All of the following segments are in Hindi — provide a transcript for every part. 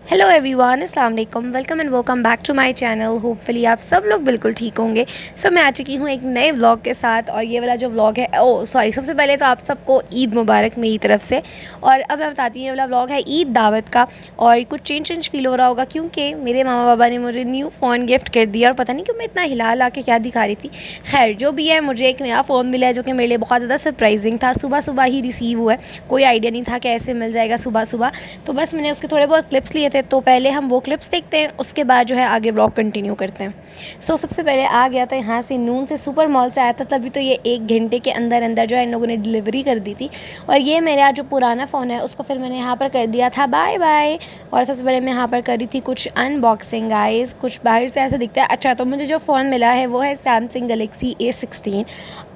हेलो एवरीवन, अस्सलाम वालेकुम, welcome and welcome back to my channel. Hopefully आप सब लोग बिल्कुल ठीक होंगे। मैं आ चुकी हूँ एक नए व्लॉग के साथ। और ये वाला जो व्लॉग है, सबसे पहले तो आप सबको ईद मुबारक मेरी तरफ से। और अब मैं बताती हूँ, ये वाला व्लॉग है ईद दावत का। और कुछ चेंज फील हो रहा होगा क्योंकि मेरे मामा बाबा ने मुझे न्यू फ़ोन गिफ्ट कर दिया। और पता नहीं क्यों मैं इतना हिला ला के क्या दिखा रही थी। खैर जो भी है, मुझे एक नया फ़ोन मिला है जो कि मेरे लिए बहुत ज़्यादा सरप्राइजिंग था। सुबह सुबह ही रिसीव हुआ है, कोई आइडिया नहीं था कि ऐसे मिल जाएगा सुबह सुबह। तो बस मैंने उसके थोड़े बहुत क्लिप्स लिए थे, तो पहले हम वो क्लिप्स देखते हैं, उसके बाद जो है आगे व्लॉग कंटिन्यू करते हैं। सबसे पहले आ गया था यहाँ से, नून से सुपर मॉल से आया था। तभी तो ये 1 घंटे के अंदर अंदर जो है इन लोगों ने डिलीवरी कर दी थी। और ये मेरा जो पुराना फ़ोन है उसको फिर मैंने यहाँ पर कर दिया था बाय बाय। और सबसे पहले मैं यहाँ पर करी थी कुछ अनबॉक्सिंग गाइस। कुछ बाहर से ऐसा दिखता है। अच्छा, तो मुझे जो फ़ोन मिला है वो है सैमसंग गलेक्सी A16।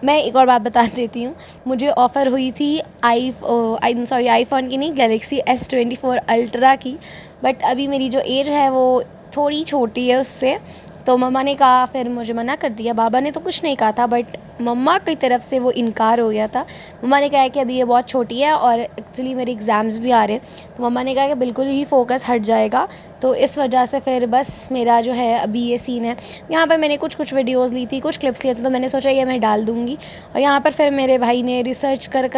मैं एक और बात बता देती हूँ, मुझे ऑफ़र हुई थी आईफ़ोन की नहीं, गलेक्सी S24 अल्ट्रा की। बट अभी मेरी जो एज है वो थोड़ी छोटी है उससे, तो मम्मा ने कहा, फिर मुझे मना कर दिया। बाबा ने तो कुछ नहीं कहा था, बट मम्मा की तरफ से वो इनकार हो गया था। मम्मा ने कहा कि अभी ये बहुत छोटी है और एक्चुअली मेरे एग्ज़ाम्स भी आ रहे हैं, तो मम्मा ने कहा कि बिल्कुल ही फ़ोकस हट जाएगा। तो इस वजह से फिर बस मेरा जो है अभी ये सीन है। यहाँ पर मैंने कुछ वीडियोज़ ली थी, कुछ क्लिप्स लिए थे, तो मैंने सोचा ये मैं डाल दूँगी। और यहाँ पर फिर मेरे भाई ने रिसर्च कर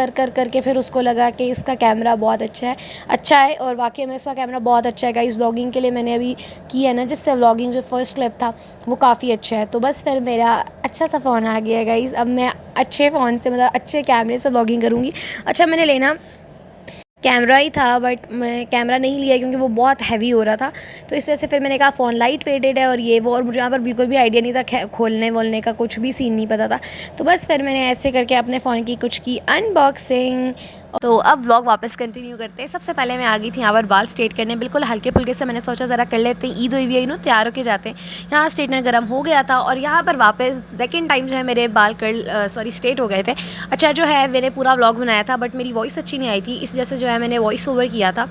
के फिर उसको लगा कि इसका कैमरा बहुत अच्छा है। और वाकई में इसका कैमरा बहुत अच्छा है गाइस। व्लॉगिंग के लिए मैंने अभी की है ना, जिससे व्लॉगिंग जो फर्स्ट क्लिप था वो काफ़ी अच्छा है। तो बस फिर मेरा अच्छा सा फ़ोन आ गया है गाइस। अब मैं अच्छे फ़ोन से, मतलब अच्छे कैमरे से व्लॉगिंग करूँगी। अच्छा, मैंने लेना कैमरा ही था, बट मैं कैमरा नहीं लिया क्योंकि वो बहुत हैवी हो रहा था। तो इस वजह से फिर मैंने कहा फ़ोन लाइट वेटेड है और ये वो। और मुझे यहाँ पर बिल्कुल भी आइडिया नहीं था, खोलने वोलने का कुछ भी सीन नहीं पता था। तो बस फिर मैंने ऐसे करके अपने फ़ोन की कुछ की अनबॉक्सिंग। तो अब व्लॉग वापस कंटिन्यू करते हैं। सबसे पहले मैं आ गई थी यहाँ पर बाल स्ट्रेट करने, बिल्कुल हल्के फुल्के से। मैंने सोचा ज़रा कर लेते हैं, ईद हुई हुई है, तैयार होके जाते हैं। यहाँ स्ट्रेटनर गर्म हो गया था और यहाँ पर वापस सेकेंड टाइम जो है मेरे बाल स्ट्रेट हो गए थे। अच्छा, जो है मैंने पूरा व्लॉग बनाया था, बट मेरी वॉइस अच्छी नहीं आई थी, इस वजह से जो है मैंने वॉइस ओवर किया था,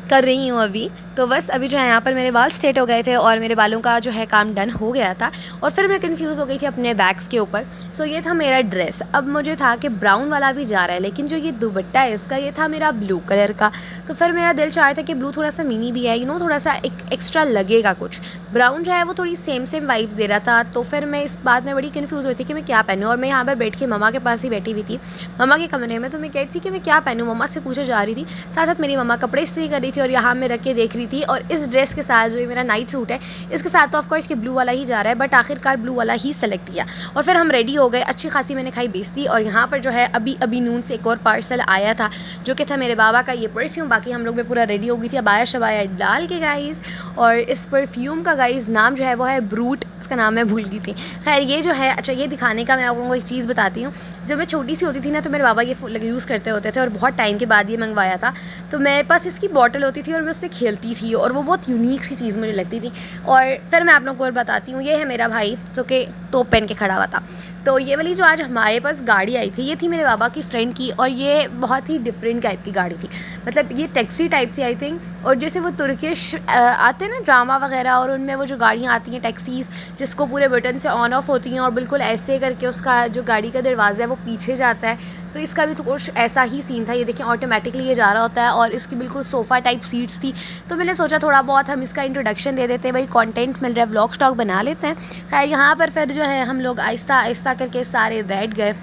कर रही हूँ अभी। तो बस अभी जो है यहाँ पर मेरे बाल स्ट्रेट हो गए थे और मेरे बालों का जो है काम डन हो गया था। और फिर मैं कंफ्यूज हो गई थी अपने बैग्स के ऊपर। ये था मेरा ड्रेस। अब मुझे था कि ब्राउन वाला भी जा रहा है, लेकिन जो ये दुपट्टा है इसका, ये था मेरा ब्लू कलर का। तो फिर मेरा दिल चाह रहा था कि ब्लू थोड़ा सा मिनी भी है, थोड़ा सा एक एक्स्ट्रा लगेगा कुछ। ब्राउन जो है वो थोड़ी सेम वाइब्स दे रहा था। तो फिर मैं इस बात में बड़ी कन्फ्यूज़ हुई थी कि मैं क्या पहनूँ। और मैं यहाँ पर बैठ के मम्मा के पास ही बैठी हुई थी, मम्मा के कमरे में। तो मैं कह रही थी कि मैं क्या पहनूँ, मम्मा से पूछे जा रही थी। साथ साथ मेरी मम्मा कपड़े इस्त्री कर रही थी और यहाँ मैं रख के देख रही थी। और इस ड्रेस के साथ जो ये मेरा नाइट सूट है, इसके साथ तो ऑफकोर्स इसके ब्लू वाला ही जा रहा है, बट आखिरकार ब्लू वाला ही सेलेक्ट किया। और फिर हम रेडी हो गए, अच्छी खासी मैंने खाई बेइज्जती। और यहाँ पर जो है अभी नून से एक और पार्सल आया था, जो कि था मेरे बाबा का ये परफ्यूम। बाकी हम लोग में पूरा रेडी हो गई थी अबाया शबाया डाल के गाइस। और इस परफ्यूम का गाइस नाम जो है वो है ब्रूट, इसका नाम मैं भूल गई थी। खैर ये जो है, अच्छा ये दिखाने का मैं आप लोगों को एक चीज़ बताती हूँ। जब मैं छोटी सी होती थी ना, तो मेरे बाबा ये यूज़ करते होते थे और बहुत टाइम के बाद ये मंगवाया था। तो मेरे पास इसकी बॉटल होती थी और मैं उससे खेलती थी और वो बहुत यूनिक सी चीज़ मुझे लगती थी। और फिर मैं आप लोगों को और बताती हूँ, ये है मेरा भाई जो कि तोप पहन के खड़ा हुआ था। तो ये वाली जो आज हमारे पास गाड़ी आई थी, ये थी मेरे बाबा की फ्रेंड की। और ये बहुत ही डिफरेंट टाइप की गाड़ी थी, मतलब ये टैक्सी टाइप थी आई थिंक। और जैसे वो तुर्किश आते हैं ना ड्रामा वगैरह, और उनमें वो जो गाड़ियाँ आती हैं टैक्सीज़, जिसको पूरे बटन से ऑन ऑफ होती हैं और बिल्कुल ऐसे करके उसका जो गाड़ी का दरवाज़ा है वो पीछे जाता है। तो इसका भी तो कुछ ऐसा ही सीन था। ये देखिए ऑटोमेटिकली ये जा रहा होता है और इसकी बिल्कुल सोफ़ा टाइप सीट्स थी। तो मैंने सोचा थोड़ा बहुत हम इसका इंट्रोडक्शन दे देते हैं, भाई कंटेंट मिल रहा है, व्लॉग स्टॉक बना लेते हैं। खैर यहाँ पर फिर जो है हम लोग आहिस्ता आहिस्ता करके सारे बैठ गए।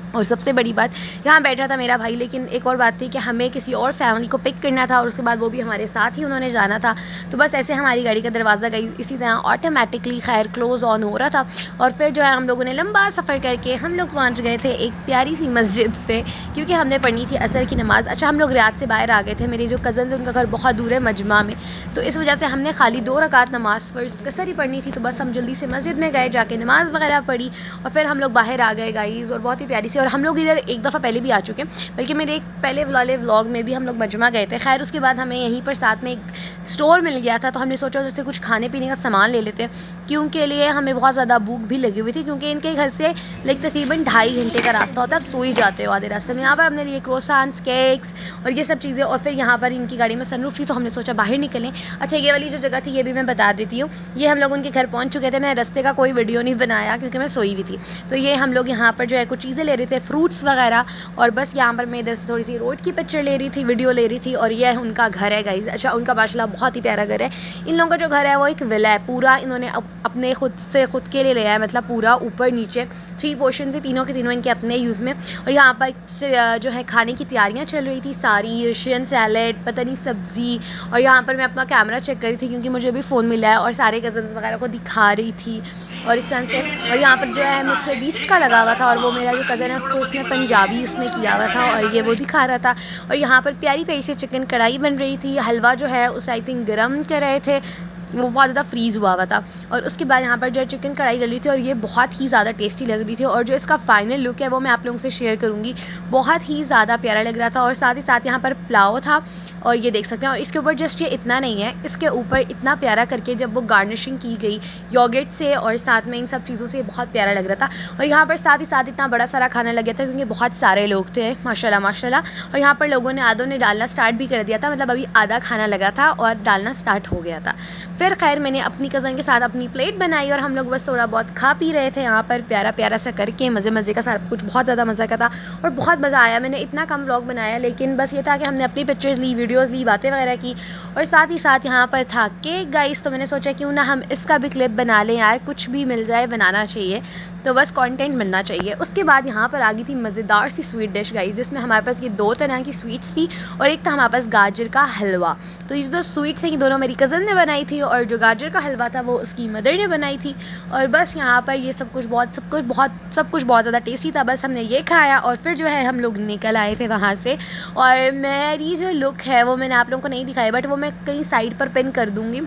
और सबसे बड़ी बात, यहाँ बैठा था मेरा भाई, लेकिन एक और बात थी कि हमें किसी और फैमिली को पिक करना था और उसके बाद वो भी हमारे साथ ही उन्होंने जाना था। तो बस ऐसे हमारी गाड़ी का दरवाज़ा गई इसी तरह ऑटोमेटिकली खैर क्लोज़ ऑन हो रहा था। और फिर जो है हम लोगों ने लंबा सफ़र करके हम लोग पहुँच गए थे एक प्यारी सी मस्जिद पे, क्योंकि हमने पढ़नी थी असर की नमाज़। अच्छा, हम लोग रियाद से बाहर आ गए थे, मेरी जो कज़न्स हैं उनका घर बहुत दूर है मजमा में। तो इस वजह से हमने खाली 2 रकात नमाज़ फ़र्ज़ कसर ही पढ़नी थी। तो बस हम जल्दी से मस्जिद में गए, जाके नमाज़ वगैरह पढ़ी और फिर हम लोग बाहर आ गए गाइज़। और बहुत ही प्यारी सी, और हम लोग इधर एक दफ़ा पहले भी आ चुके हैं, बल्कि मेरे एक पहले वाले व्लॉग में भी हम लोग मजमा गए थे। खैर उसके बाद हमें यहीं पर साथ में एक स्टोर मिल गया था, तो हमने सोचा उससे कुछ खाने पीने का सामान ले लेते हैं, क्योंकि लिए हमें बहुत ज़्यादा भूख भी लगी हुई थी। क्योंकि इनके घर से तकरीबन 2.5 घंटे का रास्ता होता है, अब सो ही जाते हो आधे रास्ते में। यहाँ पर हमने लिए क्रोसान्स, केक्स और ये सब चीज़ें। और फिर यहाँ पर इनकी गाड़ी में सनरूफ थी, तो हमने सोचा बाहर निकलें। अच्छा, ये वाली जो जगह थी ये भी मैं बता देती हूँ। ये हम लोग उनके घर पहुँच चुके थे, मैं रास्ते का कोई वीडियो नहीं बनाया क्योंकि मैं सोई हुई थी। तो ये हम लोग यहाँ पर जो है कुछ चीज़ें ले रहे थे, फ्रूट्स वगैरह। और बस यहाँ पर मैं इधर से थोड़ी सी रोड की पिक्चर ले रही थी, वीडियो ले रही थी। और ये उनका घर है गाइस। अच्छा, उनका माशाल्लाह बहुत ही प्यारा घर है। इन लोगों का जो घर है वो एक विला है, पूरा इन्होंने अपने खुद के लिए लिया है, मतलब पूरा ऊपर नीचे 3 पोर्शन से, तीनों के तीनों इनके अपने यूज़ में। और यहाँ पर जो है खाने की तैयारियाँ चल रही थी सारी, रशियन सैलेड, पता नहीं सब्ज़ी। और यहाँ पर मैं अपना कैमरा चेक कर रही थी क्योंकि मुझे भी फ़ोन मिला है, और सारे कज़न्स वगैरह को दिखा रही थी और इस तरह से। और यहाँ पर जो है मिस्टर बीस्ट का लगा हुआ था, और वो मेरा जो कज़न है उसको उसने पंजाबी उसमें किया हुआ था, और ये वो दिखा रहा था। और यहाँ पर प्यारी प्यारी से चिकन कढ़ाई बन रही थी, हलवा जो है उसे आई थिंक गर्म कर रहे थे, वो बहुत ज़्यादा फ्रीज़ हुआ था। और उसके बाद यहाँ पर जो है चिकन कढ़ाई डली थी, और ये बहुत ही ज़्यादा टेस्टी लग रही थी। और जो इसका फाइनल लुक है वो मैं आप लोगों से शेयर करूँगी, बहुत ही ज़्यादा प्यारा लग रहा था। और साथ ही साथ यहाँ पर पुलाव था, और ये देख सकते हैं। और इसके ऊपर जस्ट ये इतना नहीं है, इसके ऊपर इतना प्यारा करके जब वो गार्निशिंग की गई योगर्ट से और साथ में इन सब चीज़ों से, बहुत प्यारा लग रहा था। और यहाँ पर साथ ही साथ इतना बड़ा सारा खाना लग गया था क्योंकि बहुत सारे लोग थे, माशाल्लाह माशाल्लाह। और यहाँ पर लोगों ने आधों ने डालना स्टार्ट भी कर दिया था, मतलब अभी आधा खाना लगा था और डालना स्टार्ट हो गया था। फिर खैर मैंने अपनी कज़न के साथ अपनी प्लेट बनाई, और हम लोग बस थोड़ा बहुत खा पी रहे थे यहाँ पर प्यारा प्यारा सा करके, मज़े का सारा कुछ, बहुत ज़्यादा मज़ा का था और बहुत मज़ा आया। मैंने इतना कम व्लॉग बनाया, लेकिन बस ये था कि हमने अपनी पिक्चर्स ली, वीडियोज़ ली, बातें वगैरह की। और साथ ही साथ यहाँ पर था केक गाइस, तो मैंने सोचा क्यों ना हम इसका भी क्लिप बना लें यार, कुछ भी मिल जाए बनाना चाहिए, तो बस कंटेंट बनना चाहिए। उसके बाद यहाँ पर आ गई थी मज़ेदार सी स्वीट डिश गाइस, जिसमें हमारे पास ये 2 तरह की स्वीट्स थी, और एक था हमारे पास गाजर का हलवा। तो ये जो स्वीट्स हैं ये दोनों मेरी कज़न ने बनाई थी, और जो गाजर का हलवा था वो उसकी मदर ने बनाई थी। और बस यहाँ पर ये सब कुछ बहुत ज़्यादा टेस्टी था। बस हमने ये खाया और फिर जो है हम लोग निकल आए थे वहाँ से। और मेरी जो लुक है वो मैंने आप लोगों को नहीं दिखाई, बट वो मैं कहीं साइड पर पिन कर दूँगी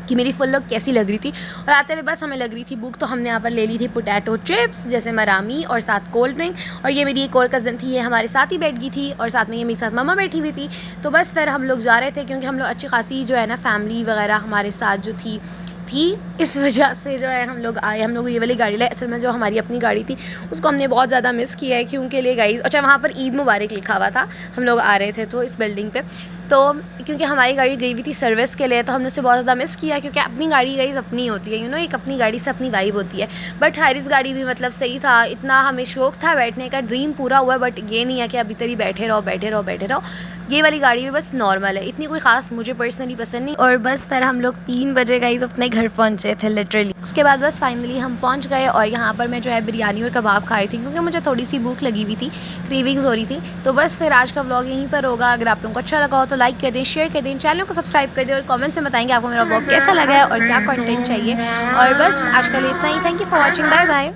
कि मेरी फुल लुक कैसी लग रही थी। और आते हुए बस हमें लग रही थी भूख, तो हमने यहाँ पर ले ली थी पोटैटो चिप्स जैसे मरामी, और साथ कोल्ड ड्रिंक। और ये मेरी एक और कज़न थी, ये हमारे साथ ही बैठ गई थी, और साथ में ये मेरे साथ मम्मा बैठी हुई थी। तो बस फिर हम लोग जा रहे थे क्योंकि हम लोग अच्छी खासी जो है ना फैमिली वगैरह हमारे साथ जो थी, इस वजह से जो है हम लोग आए। हम लोग ये वाली गाड़ी लाई, असल में जो हमारी अपनी गाड़ी थी उसको हमने बहुत ज़्यादा मिस किया है, क्योंकि लिए गाइस, अच्छा वहाँ पर ईद मुबारक लिखा हुआ था, हम लोग आ रहे थे तो इस बिल्डिंग पे, तो क्योंकि हमारी गाड़ी गई हुई थी सर्विस के लिए, तो हमने उससे बहुत ज़्यादा मिस किया, क्योंकि अपनी गाड़ी गाइस अपनी होती है, एक अपनी गाड़ी से अपनी वाइब होती है। बट हारिस गाड़ी भी मतलब सही था, इतना हमें शौक था बैठने का, ड्रीम पूरा हुआ। बट ये नहीं है कि अभी तरी बैठे रहो। ये वाली गाड़ी भी बस नॉर्मल है, इतनी कोई ख़ास मुझे पर्सनली पसंद नहीं। और बस फिर हम लोग 3 बजे गाइस अपने घर पहुँचे थे लिटरली। उसके बाद बस फाइनली हम पहुँच गए, और यहाँ पर मैं जो है बिरयानी और कबाब खा रही थी क्योंकि मुझे थोड़ी सी भूख लगी हुई थी, क्रेविंग्स हो रही थी। तो बस फिर आज का व्लॉग यहीं पर होगा। अगर आप लोगों को अच्छा लगा हो तो लाइक कर दें, शेयर कर दें, चैनल को सब्सक्राइब कर दें, और कमेंट्स में बताएंगे आपको मेरा व्लॉग कैसा लगा है और क्या कंटेंट चाहिए। और बस आज के लिए इतना ही। Thank you for watching, bye bye.